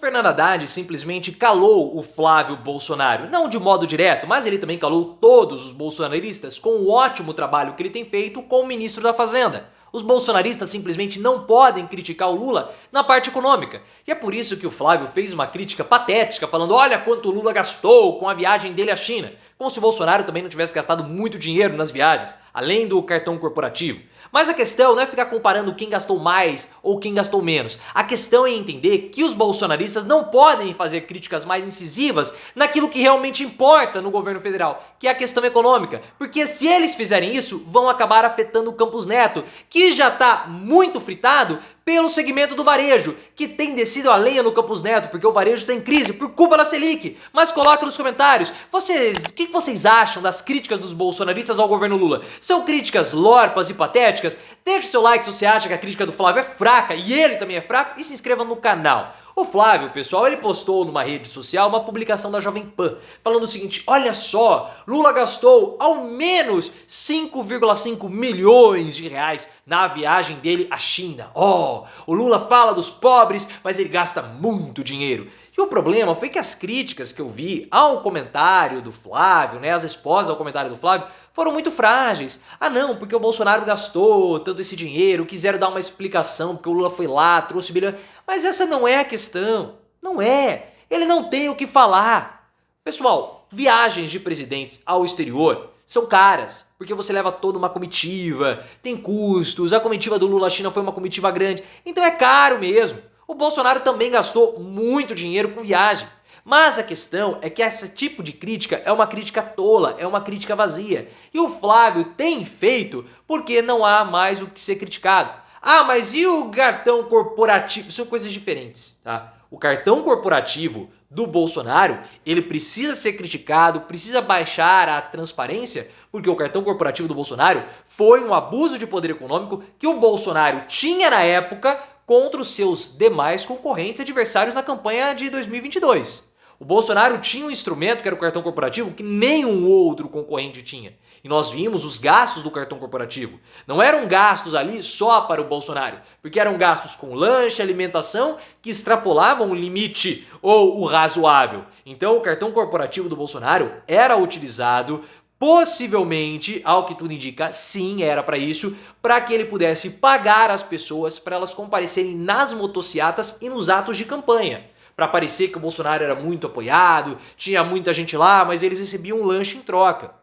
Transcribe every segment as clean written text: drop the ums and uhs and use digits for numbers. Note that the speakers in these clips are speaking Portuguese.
Fernando Haddad simplesmente calou o Flávio Bolsonaro, não de modo direto, mas ele também calou todos os bolsonaristas com o ótimo trabalho que ele tem feito como ministro da Fazenda. Os bolsonaristas simplesmente não podem criticar o Lula na parte econômica. E é por isso que o Flávio fez uma crítica patética, falando: olha quanto o Lula gastou com a viagem dele à China. Como se o Bolsonaro também não tivesse gastado muito dinheiro nas viagens, além do cartão corporativo. Mas a questão não é ficar comparando quem gastou mais ou quem gastou menos. A questão é entender que os bolsonaristas não podem fazer críticas mais incisivas naquilo que realmente importa no governo federal, que é a questão econômica. Porque se eles fizerem isso, vão acabar afetando o Campos Neto, que já está muito fritado pelo segmento do varejo, que tem descido a lenha no Campos Neto, porque o varejo está em crise por culpa da Selic. Mas coloca nos comentários, o que vocês acham das críticas dos bolsonaristas ao governo Lula? São críticas lorpas e patéticas? Deixa o seu like se você acha que a crítica do Flávio é fraca e ele também é fraco, e se inscreva no canal. O Flávio, pessoal, ele postou numa rede social uma publicação da Jovem Pan, falando o seguinte: olha só, Lula gastou ao menos 5,5 milhões de reais na viagem dele à China. Oh, o Lula fala dos pobres, mas ele gasta muito dinheiro. E o problema foi que as críticas que eu vi ao comentário do Flávio, as respostas ao comentário do Flávio, foram muito frágeis. Ah não, porque o Bolsonaro gastou tanto esse dinheiro, quiseram dar uma explicação, porque o Lula foi lá, trouxe bilhão. Mas essa não é a questão. Não é. Ele não tem o que falar. Pessoal, viagens de presidentes ao exterior são caras, porque você leva toda uma comitiva, tem custos, a comitiva do Lula à China foi uma comitiva grande, então é caro mesmo. O Bolsonaro também gastou muito dinheiro com viagem. Mas a questão é que esse tipo de crítica é uma crítica tola, é uma crítica vazia. E o Flávio tem feito porque não há mais o que ser criticado. Ah, mas e o cartão corporativo? São coisas diferentes, tá? O cartão corporativo do Bolsonaro, ele precisa ser criticado, precisa baixar a transparência, porque o cartão corporativo do Bolsonaro foi um abuso de poder econômico que o Bolsonaro tinha na época contra os seus demais concorrentes e adversários na campanha de 2022. O Bolsonaro tinha um instrumento, que era o cartão corporativo, que nenhum outro concorrente tinha. E nós vimos os gastos do cartão corporativo. Não eram gastos ali só para o Bolsonaro, porque eram gastos com lanche, alimentação, que extrapolavam o limite ou o razoável. Então o cartão corporativo do Bolsonaro era utilizado, possivelmente, ao que tudo indica, sim, era para isso, para que ele pudesse pagar as pessoas para elas comparecerem nas motocicletas e nos atos de campanha. Para parecer que o Bolsonaro era muito apoiado, tinha muita gente lá, mas eles recebiam um lanche em troca.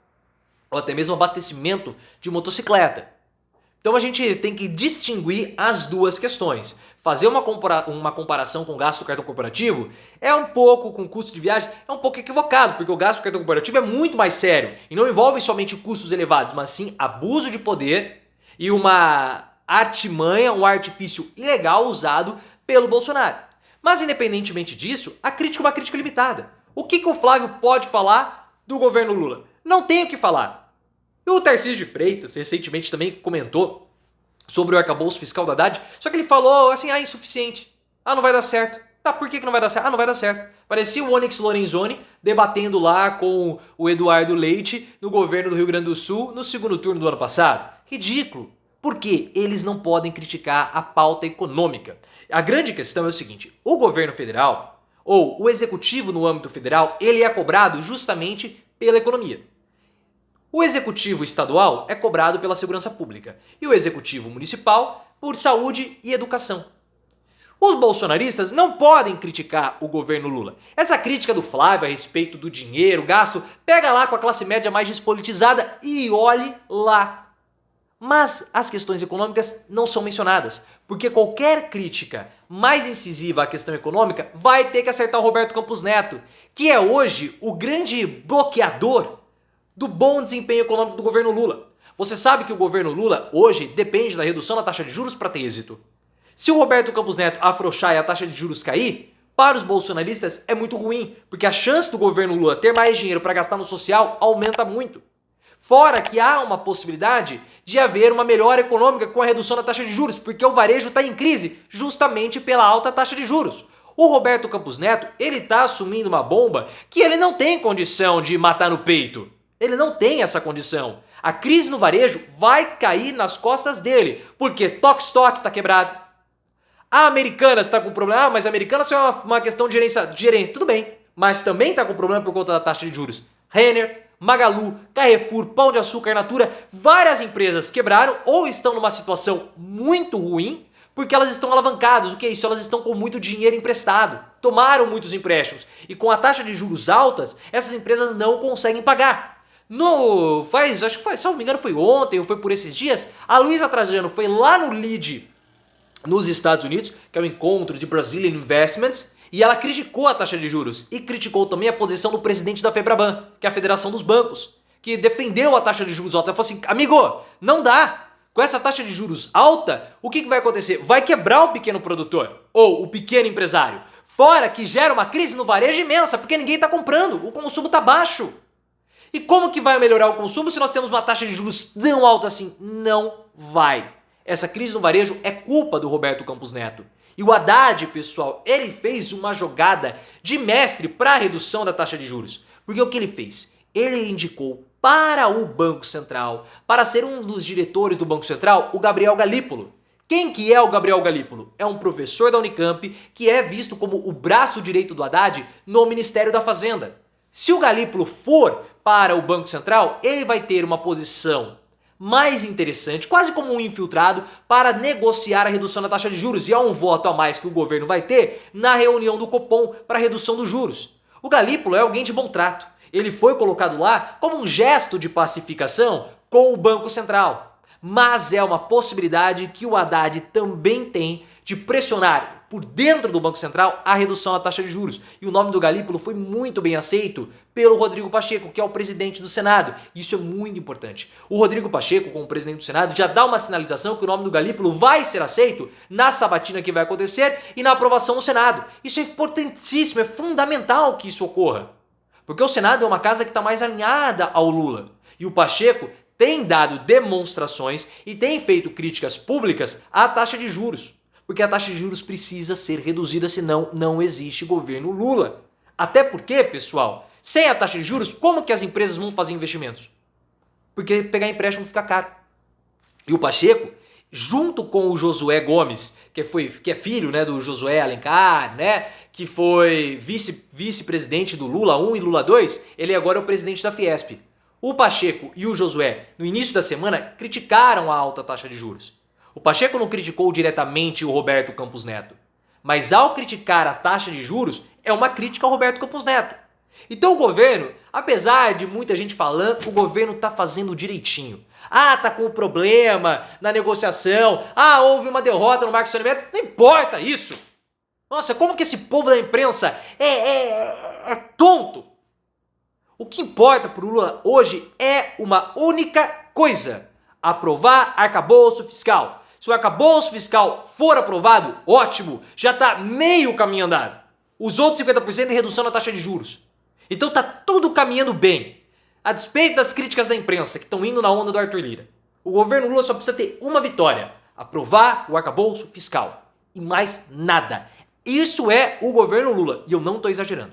Ou até mesmo abastecimento de motocicleta. Então a gente tem que distinguir as duas questões. Fazer uma comparação com o gasto do cartão corporativo é um pouco, com custo de viagem, é um pouco equivocado, porque o gasto do cartão corporativo é muito mais sério e não envolve somente custos elevados, mas sim abuso de poder e uma artimanha, um artifício ilegal usado pelo Bolsonaro. Mas independentemente disso, a crítica é uma crítica limitada. O que o Flávio pode falar do governo Lula? Não tem o que falar. E o Tarcísio de Freitas recentemente também comentou sobre o arcabouço fiscal da Haddad, só que ele falou assim: insuficiente, não vai dar certo. Tá, por que não vai dar certo? Não vai dar certo. Parecia o Onyx Lorenzoni debatendo lá com o Eduardo Leite no governo do Rio Grande do Sul no segundo turno do ano passado. Ridículo. Porque eles não podem criticar a pauta econômica. A grande questão é o seguinte: o governo federal, ou o executivo no âmbito federal, ele é cobrado justamente pela economia. O executivo estadual é cobrado pela segurança pública e o executivo municipal por saúde e educação. Os bolsonaristas não podem criticar o governo Lula. Essa crítica do Flávio a respeito do dinheiro gasto, pega lá com a classe média mais despolitizada e olhe lá. Mas as questões econômicas não são mencionadas, porque qualquer crítica mais incisiva à questão econômica vai ter que acertar o Roberto Campos Neto, que é hoje o grande bloqueador do bom desempenho econômico do governo Lula. Você sabe que o governo Lula hoje depende da redução da taxa de juros para ter êxito. Se o Roberto Campos Neto afrouxar e a taxa de juros cair, para os bolsonaristas é muito ruim, porque a chance do governo Lula ter mais dinheiro para gastar no social aumenta muito. Fora que há uma possibilidade de haver uma melhora econômica com a redução da taxa de juros, porque o varejo está em crise justamente pela alta taxa de juros. O Roberto Campos Neto, ele está assumindo uma bomba que ele não tem condição de matar no peito. Ele não tem essa condição. A crise no varejo vai cair nas costas dele, porque Tok Stock está quebrado. A Americanas está com problema. Ah, mas a Americanas é uma questão de gerência. Tudo bem, mas também está com problema por conta da taxa de juros. Renner, Magalu, Carrefour, Pão de Açúcar, Natura, várias empresas quebraram ou estão numa situação muito ruim porque elas estão alavancadas. O que é isso? Elas estão com muito dinheiro emprestado, tomaram muitos empréstimos e com a taxa de juros altas, essas empresas não conseguem pagar. Acho que foi, se não me engano foi ontem ou foi por esses dias, a Luísa Trajano foi lá no LEAD nos Estados Unidos, que é o encontro de Brazilian Investments, e ela criticou a taxa de juros e criticou também a posição do presidente da FEBRABAN, que é a Federação dos Bancos, que defendeu a taxa de juros alta. Ela falou assim, amigo, não dá. Com essa taxa de juros alta, o que vai acontecer? Vai quebrar o pequeno produtor ou o pequeno empresário. Fora que gera uma crise no varejo imensa, porque ninguém está comprando, o consumo está baixo. E como que vai melhorar o consumo se nós temos uma taxa de juros tão alta assim? Não vai. Essa crise no varejo é culpa do Roberto Campos Neto. E o Haddad, pessoal, ele fez uma jogada de mestre para a redução da taxa de juros. Porque o que ele fez? Ele indicou para o Banco Central, para ser um dos diretores do Banco Central, o Gabriel Galípolo. Quem que é o Gabriel Galípolo? É um professor da Unicamp que é visto como o braço direito do Haddad no Ministério da Fazenda. Se o Galípolo for para o Banco Central, ele vai ter uma posição mais interessante, quase como um infiltrado, para negociar a redução da taxa de juros. E há um voto a mais que o governo vai ter na reunião do Copom para a redução dos juros. O Galípolo é alguém de bom trato. Ele foi colocado lá como um gesto de pacificação com o Banco Central. Mas é uma possibilidade que o Haddad também tem de pressionar por dentro do Banco Central a redução da taxa de juros. E o nome do Galípolo foi muito bem aceito pelo Rodrigo Pacheco, que é o presidente do Senado. Isso é muito importante. O Rodrigo Pacheco, como presidente do Senado, já dá uma sinalização que o nome do Galípolo vai ser aceito na sabatina que vai acontecer e na aprovação no Senado. Isso é importantíssimo, é fundamental que isso ocorra. Porque o Senado é uma casa que está mais alinhada ao Lula. E o Pacheco tem dado demonstrações e tem feito críticas públicas à taxa de juros. Porque a taxa de juros precisa ser reduzida, senão não existe governo Lula. Até porque, pessoal, sem a taxa de juros, como que as empresas vão fazer investimentos? Porque pegar empréstimo fica caro. E o Pacheco, junto com o Josué Gomes, que é filho, né, do Josué Alencar, né, que foi vice-presidente do Lula 1 e Lula 2, ele agora é o presidente da Fiesp. O Pacheco e o Josué, no início da semana, criticaram a alta taxa de juros. O Pacheco não criticou diretamente o Roberto Campos Neto, mas ao criticar a taxa de juros, é uma crítica ao Roberto Campos Neto. Então o governo, apesar de muita gente falando, o governo está fazendo direitinho. Ah, tá com problema na negociação. Ah, houve uma derrota no marco de saneamento. Não importa isso. Nossa, como que esse povo da imprensa é tonto? O que importa para o Lula hoje é uma única coisa: aprovar arcabouço fiscal. Se o arcabouço fiscal for aprovado, ótimo, já está meio caminho andado. Os outros 50% é redução na taxa de juros. Então tá tudo caminhando bem. A despeito das críticas da imprensa que estão indo na onda do Arthur Lira, o governo Lula só precisa ter uma vitória: aprovar o arcabouço fiscal. E mais nada. Isso é o governo Lula. E eu não estou exagerando.